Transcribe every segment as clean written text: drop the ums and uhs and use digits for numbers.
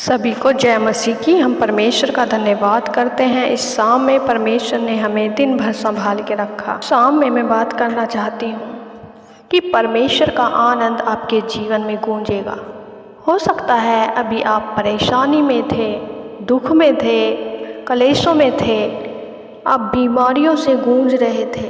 सभी को जय मसीह की। हम परमेश्वर का धन्यवाद करते हैं। इस शाम में परमेश्वर ने हमें दिन भर संभाल के रखा। शाम में मैं बात करना चाहती हूँ कि परमेश्वर का आनंद आपके जीवन में गूंजेगा। हो सकता है अभी आप परेशानी में थे, दुख में थे, कलेशों में थे, आप बीमारियों से गूंज रहे थे,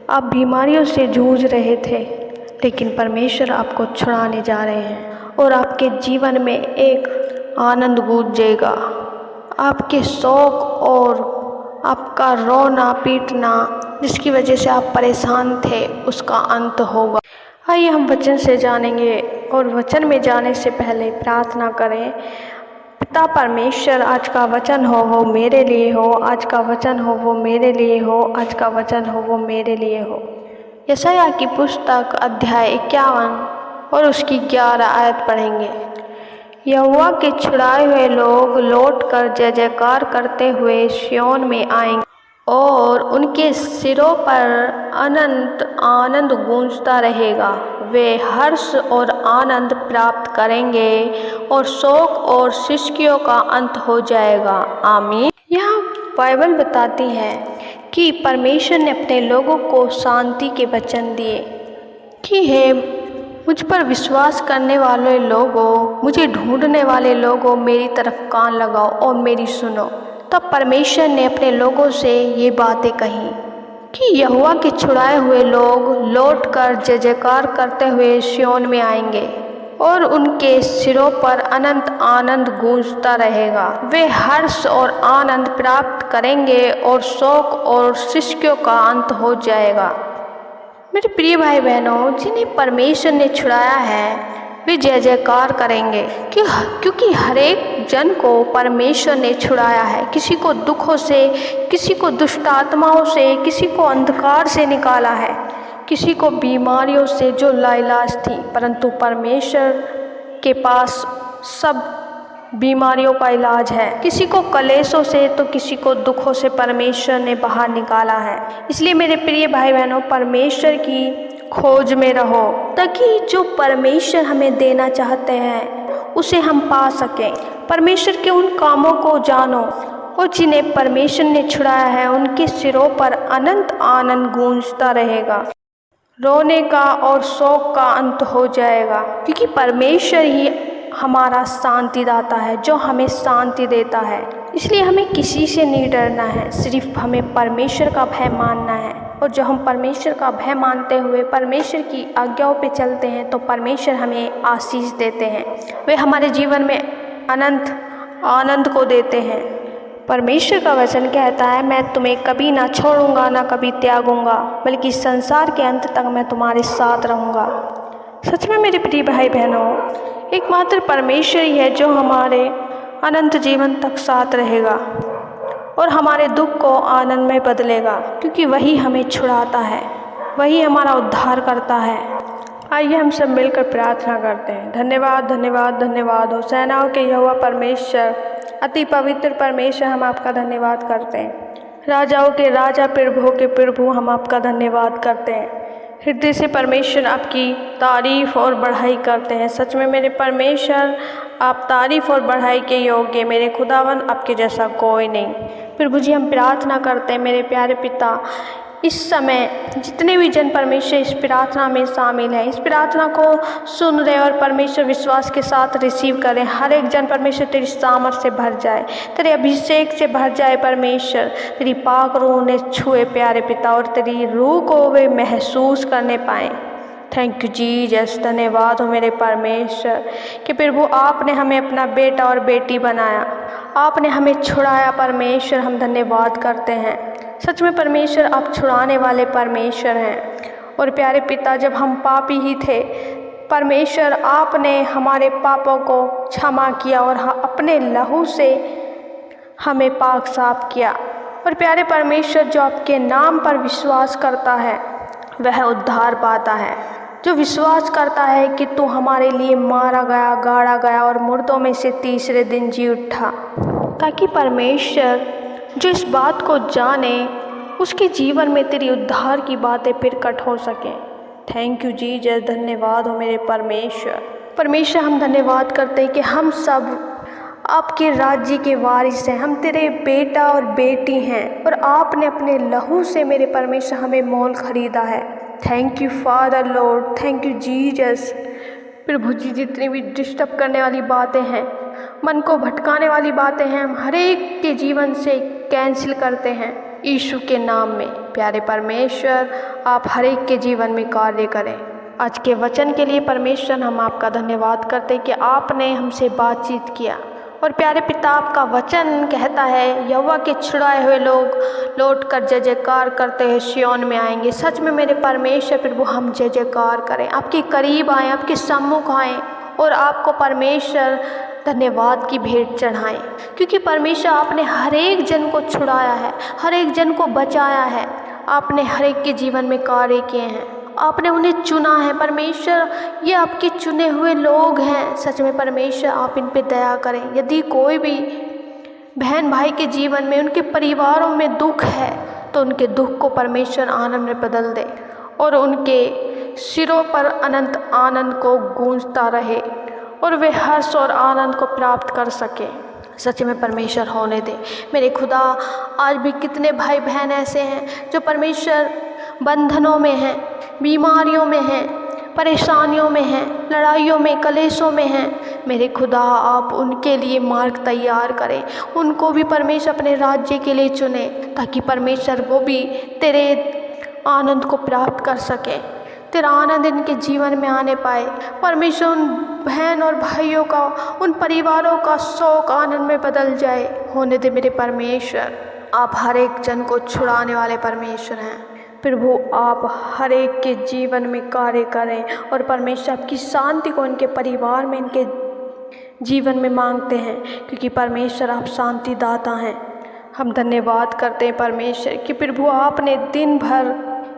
आप बीमारियों से जूझ रहे थे, लेकिन परमेश्वर आपको छुड़ाने जा रहे हैं और आपके जीवन में एक आनंद गूंजेगा। आपके शौक और आपका रोना पीटना जिसकी वजह से आप परेशान थे उसका अंत होगा। आइए हम वचन से जानेंगे और वचन में जाने से पहले प्रार्थना करें। पिता परमेश्वर, आज का वचन हो वो मेरे लिए हो, आज का वचन हो वो मेरे लिए हो, आज का वचन हो वो मेरे लिए हो। यशायाह की पुस्तक अध्याय 51 और उसकी 11 आयत पढ़ेंगे। यहोवा के छुड़ाए हुए लोग लौट कर जय जयकार करते हुए सिय्योन में आएंगे और उनके सिरों पर अनंत आनंद गूंजता रहेगा। वे हर्ष और आनंद प्राप्त करेंगे और शोक और सिसकियों का अंत हो जाएगा। आमीन। यहाँ बाइबल बताती है कि परमेश्वर ने अपने लोगों को शांति के वचन दिए कि हे मुझ पर विश्वास करने वाले लोगों, मुझे ढूंढने वाले लोगों, मेरी तरफ कान लगाओ और मेरी सुनो। तब परमेश्वर ने अपने लोगों से ये बातें कही कि यहोवा के छुड़ाए हुए लोग लौट कर जय जयकार करते हुए सिय्योन में आएंगे और उनके सिरों पर अनंत आनंद गूंजता रहेगा। वे हर्ष और आनंद प्राप्त करेंगे और शोक और सिसकियों का अंत हो जाएगा। मेरे प्रिय भाई बहनों, जिन्हें परमेश्वर ने छुड़ाया है वे जय जयकार करेंगे क्योंकि हर एक जन को परमेश्वर ने छुड़ाया है। किसी को दुखों से, किसी को दुष्ट आत्माओं से, किसी को अंधकार से निकाला है, किसी को बीमारियों से जो लाइलाज थी, परंतु परमेश्वर के पास सब बीमारियों का इलाज है। किसी को कलेशों से तो किसी को दुखों से परमेश्वर ने बाहर निकाला है। इसलिए मेरे प्रिय भाई बहनों, परमेश्वर की खोज में रहो ताकि जो परमेश्वर हमें देना चाहते हैं उसे हम पा सकें। परमेश्वर के उन कामों को जानो और जिन्हें परमेश्वर ने छुड़ाया है उनके सिरों पर अनंत आनंद गूंजता रहेगा। रोने का और शोक का अंत हो जाएगा क्योंकि परमेश्वर ही हमारा शांतिदाता है, जो हमें शांति देता है। इसलिए हमें किसी से नहीं डरना है, सिर्फ हमें परमेश्वर का भय मानना है। और जो हम परमेश्वर का भय मानते हुए परमेश्वर की आज्ञाओं पे चलते हैं तो परमेश्वर हमें आशीष देते हैं। वे हमारे जीवन में अनंत आनंद को देते हैं। परमेश्वर का वचन कहता है, मैं तुम्हें कभी ना छोड़ूंगा ना कभी त्यागूंगा, बल्कि संसार के अंत तक मैं तुम्हारे साथ रहूंगा। सच में मेरे प्रिय भाई बहनों, एकमात्र परमेश्वर ही है जो हमारे अनंत जीवन तक साथ रहेगा और हमारे दुख को आनंद में बदलेगा, क्योंकि वही हमें छुड़ाता है, वही हमारा उद्धार करता है। आइए हम सब मिलकर प्रार्थना करते हैं। धन्यवाद धन्यवाद धन्यवाद हो सेनाओं के यहोवा परमेश्वर, अति पवित्र परमेश्वर, हम आपका धन्यवाद करते हैं। राजाओं के राजा, प्रभुओं के प्रभु, हम आपका धन्यवाद करते हैं। हृदय से परमेश्वर आपकी तारीफ़ और बढ़ाई करते हैं। सच में मेरे परमेश्वर, आप तारीफ़ और बढ़ाई के योग्य, मेरे खुदावन आपके जैसा कोई नहीं। प्रभु जी, हम प्रार्थना करते हैं मेरे प्यारे पिता, इस समय जितने भी जन परमेश्वर इस प्रार्थना में शामिल हैं, इस प्रार्थना को सुन रहे और परमेश्वर विश्वास के साथ रिसीव करें। हर एक जन परमेश्वर तेरी सामर्थ से भर जाए, तेरे अभिषेक से भर जाए। परमेश्वर तेरी पाक रूह उन्हें छुए प्यारे पिता, और तेरी रूह को वे महसूस करने पाएँ। Thank you Jesus. धन्यवाद हो मेरे परमेश्वर कि प्रभु आपने हमें अपना बेटा और बेटी बनाया, आपने हमें छुड़ाया। परमेश्वर हम धन्यवाद करते हैं। सच में परमेश्वर आप छुड़ाने वाले परमेश्वर हैं। और प्यारे पिता, जब हम पापी ही थे परमेश्वर, आपने हमारे पापों को क्षमा किया और अपने लहू से हमें पाक साफ किया। और प्यारे परमेश्वर, जो आपके नाम पर विश्वास करता है वह उद्धार पाता है। जो विश्वास करता है कि तू हमारे लिए मारा गया, गाड़ा गया और मुर्दों में से तीसरे दिन जी उठा, ताकि परमेश्वर जो इस बात को जाने उसके जीवन में तेरी उद्धार की बातें प्रकट हो सकें। Thank you Jesus. धन्यवाद हो मेरे परमेश्वर। परमेश्वर हम धन्यवाद करते हैं कि हम सब आपके राज्य के वारिस हैं, हम तेरे बेटा और बेटी हैं और आपने अपने लहू से मेरे परमेश्वर हमें मोल खरीदा है। Thank you father lord, thank you Jesus. प्रभु जी, जितनी भी डिस्टर्ब करने वाली बातें हैं, मन को भटकाने वाली बातें हैं, हम हर एक के जीवन से कैंसिल करते हैं यीशु के नाम में। प्यारे परमेश्वर, आप हर एक के जीवन में कार्य करें। आज के वचन के लिए परमेश्वर हम आपका धन्यवाद करते हैं कि आपने हमसे बातचीत किया। और प्यारे पिता, आपका वचन कहता है यहोवा के छुड़ाए हुए लोग लौट कर जय जयकार करते हुए सिय्योन में आएंगे। सच में मेरे परमेश्वर प्रभु, हम जय जयकार करें, आपके करीब आएँ, आपके सम्मुख आएँ और आपको परमेश्वर धन्यवाद की भेंट चढ़ाएं, क्योंकि परमेश्वर आपने हर एक जन को छुड़ाया है, हर एक जन को बचाया है। आपने हर एक के जीवन में कार्य किए हैं, आपने उन्हें चुना है। परमेश्वर, ये आपके चुने हुए लोग हैं। सच में परमेश्वर, आप इन पे दया करें। यदि कोई भी बहन भाई के जीवन में, उनके परिवारों में दुख है, तो उनके दुख को परमेश्वर आनंद में बदल दे और उनके सिरों पर अनंत आनंद को गूंजता रहे और वे हर्ष और आनंद को प्राप्त कर सके। सच में परमेश्वर होने दे। मेरे खुदा, आज भी कितने भाई बहन ऐसे हैं जो परमेश्वर बंधनों में हैं, बीमारियों में हैं, परेशानियों में हैं, लड़ाइयों में, कलेशों में हैं। मेरे खुदा, आप उनके लिए मार्ग तैयार करें, उनको भी परमेश्वर अपने राज्य के लिए चुने, ताकि परमेश्वर वो भी तेरे आनंद को प्राप्त कर सके, तेरा आनंद इनके जीवन में आने पाए। परमेश्वर, उन बहन और भाइयों का, उन परिवारों का शोक आनंद में बदल जाए। होने दे मेरे परमेश्वर। आप हर एक जन को छुड़ाने वाले परमेश्वर हैं। प्रभु, आप हर एक के जीवन में कार्य करें और परमेश्वर आपकी शांति को इनके परिवार में, इनके जीवन में मांगते हैं, क्योंकि परमेश्वर आप शांति दाता हैं। हम धन्यवाद करते हैं परमेश्वर कि प्रभु, आपने दिन भर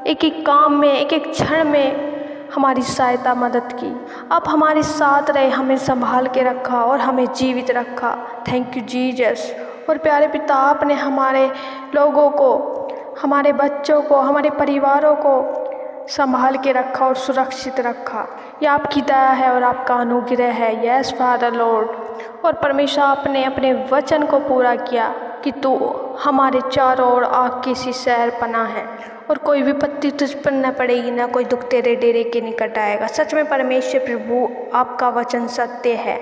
एक एक काम में, एक एक क्षण में हमारी सहायता मदद की। आप हमारे साथ रहे, हमें संभाल के रखा और हमें जीवित रखा। Thank you Jesus. और प्यारे पिता, आपने हमारे लोगों को, हमारे बच्चों को, हमारे परिवारों को संभाल के रखा और सुरक्षित रखा। यह आपकी दया है और आपका अनुग्रह है। Yes father Lord. और परमेश्वर, आपने अपने वचन को पूरा किया कि तू हमारे चारों ओर आग की सी सैर पना है और कोई विपत्ति तुझ पर न पड़ेगी, ना कोई दुख तेरे डेरे के निकट आएगा। सच में परमेश्वर प्रभु, आपका वचन सत्य है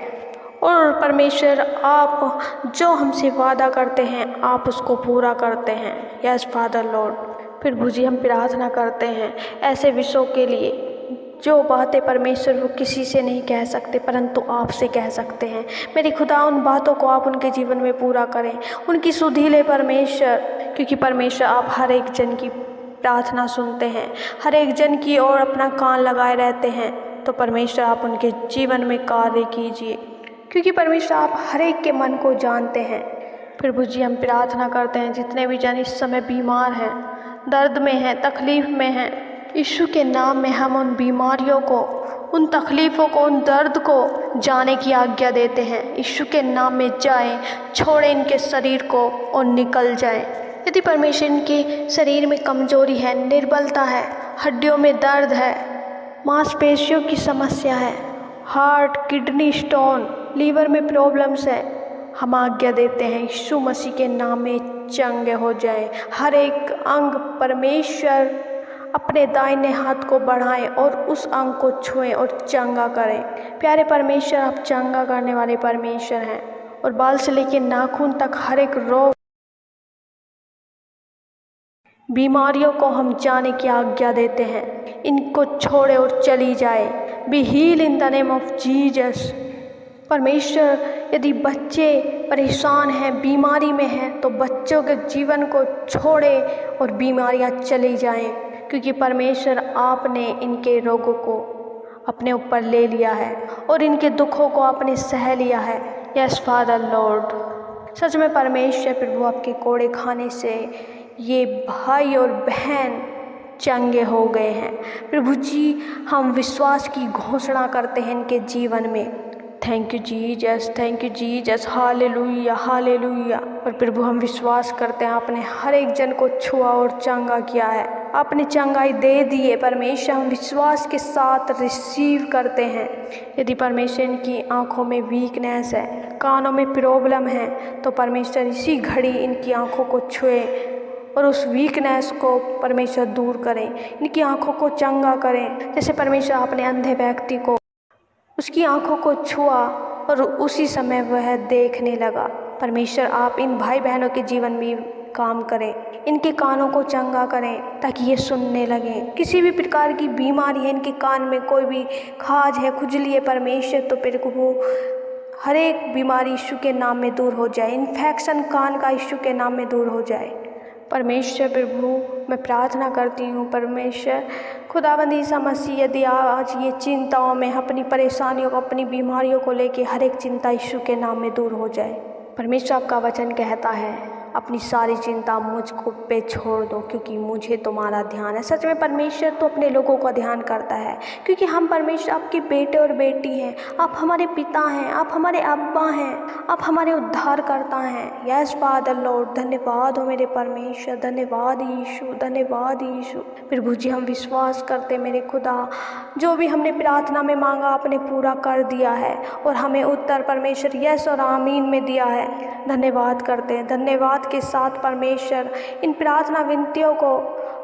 और परमेश्वर, आप जो हमसे वादा करते हैं आप उसको पूरा करते हैं। Yes father lord. प्रभु जी, हम प्रार्थना करते हैं ऐसे विषयों के लिए जो बातें परमेश्वर वो किसी से नहीं कह सकते, परंतु आपसे कह सकते हैं। मेरे खुदा, उन बातों को आप उनके जीवन में पूरा करें, उनकी सुधि ले परमेश्वर, क्योंकि परमेश्वर आप हर एक जन की प्रार्थना सुनते हैं, हर एक जन की ओर अपना कान लगाए रहते हैं। तो परमेश्वर, आप उनके जीवन में कार्य कीजिए, क्योंकि परमेश्वर आप हर एक के मन को जानते हैं। प्रभु जी, हम प्रार्थना करते हैं जितने भी जन इस समय बीमार हैं, दर्द में हैं, तकलीफ़ में हैं, यीशु के नाम में हम उन बीमारियों को, उन तकलीफ़ों को, उन दर्द को जाने की आज्ञा देते हैं। यीशु के नाम में जाएं, छोड़ें इनके शरीर को और निकल जाएं। यदि परमेश्वर इनके शरीर में कमजोरी है, निर्बलता है, हड्डियों में दर्द है, मांसपेशियों की समस्या है, हार्ट, किडनी स्टोन, लीवर में प्रॉब्लम्स है, हम आज्ञा देते हैं यीशु मसीह के नाम में चंगे हो जाए। हर एक अंग परमेश्वर अपने दाहिने हाथ को बढ़ाएं और उस अंग को छुएं और चंगा करें। प्यारे परमेश्वर, आप चंगा करने वाले परमेश्वर हैं और बाल से लेकर नाखून तक हर एक रोग, बीमारियों को हम जाने की आज्ञा देते हैं। इनको छोड़े और चली जाए। Be heal in the name of Jesus. परमेश्वर, यदि बच्चे परेशान हैं, बीमारी में हैं, तो बच्चों के जीवन को छोड़े और बीमारियां चली जाएं, क्योंकि परमेश्वर आपने इनके रोगों को अपने ऊपर ले लिया है और इनके दुखों को आपने सह लिया है। Yes father Lord. सच में परमेश्वर प्रभु, आपके कोड़े खाने से ये भाई और बहन चंगे हो गए हैं। प्रभु जी, हम विश्वास की घोषणा करते हैं इनके जीवन में। Thank you Jesus, thank you Jesus, hallelujah, hallelujah. और प्रभु, हम विश्वास करते हैं आपने हर एक जन को छुआ और चंगा किया है। अपनी चंगाई दे दिए। परमेश्वर हम विश्वास के साथ रिसीव करते हैं। यदि परमेश्वर इनकी आँखों में वीकनेस है, कानों में प्रॉब्लम है, तो परमेश्वर इसी घड़ी इनकी आँखों को छुए और उस वीकनेस को परमेश्वर दूर करें, इनकी आँखों को चंगा करें। जैसे परमेश्वर अपने अंधे व्यक्ति को उसकी आँखों को छुआ और उसी समय वह देखने लगा। परमेश्वर आप इन भाई बहनों के जीवन में काम करें, इनके कानों को चंगा करें ताकि ये सुनने लगें। किसी भी प्रकार की बीमारी है, इनके कान में कोई भी खाज है, खुजली है, परमेश्वर तो फिर वो हर एक बीमारी यीशु के नाम में दूर हो जाए। इन्फेक्शन कान का यीशु के नाम में दूर हो जाए। परमेश्वर प्रभु मैं प्रार्थना करती हूँ, परमेश्वर खुदावंद ईसा मसीह, यदि आज ये चिंताओं में अपनी परेशानियों को, अपनी बीमारियों को लेके हर एक चिंता यीशु के नाम में दूर हो जाए। परमेश्वर आपका वचन कहता है अपनी सारी चिंता मुझको पे छोड़ दो क्योंकि मुझे तुम्हारा ध्यान है। सच में परमेश्वर तो अपने लोगों का ध्यान करता है, क्योंकि हम परमेश्वर आपके बेटे और बेटी हैं। आप हमारे पिता हैं, आप हमारे अब्बा हैं, आप हमारे उद्धारकर्ता हैं। यस फादर लॉर्ड, धन्यवाद हो मेरे परमेश्वर, धन्यवाद यीशु, धन्यवाद यीशु। प्रभु जी हम विश्वास करते मेरे खुदा, जो भी हमने प्रार्थना में मांगा आपने पूरा कर दिया है और हमें उत्तर परमेश्वर यस और आमीन में दिया है। धन्यवाद करते हैं। धन्यवाद के साथ परमेश्वर इन प्रार्थना विनतियों को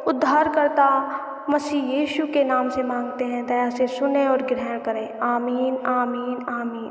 उद्धारकर्ता मसीह यीशु के नाम से मांगते हैं। दया से सुने और ग्रहण करें। आमीन, आमीन, आमीन।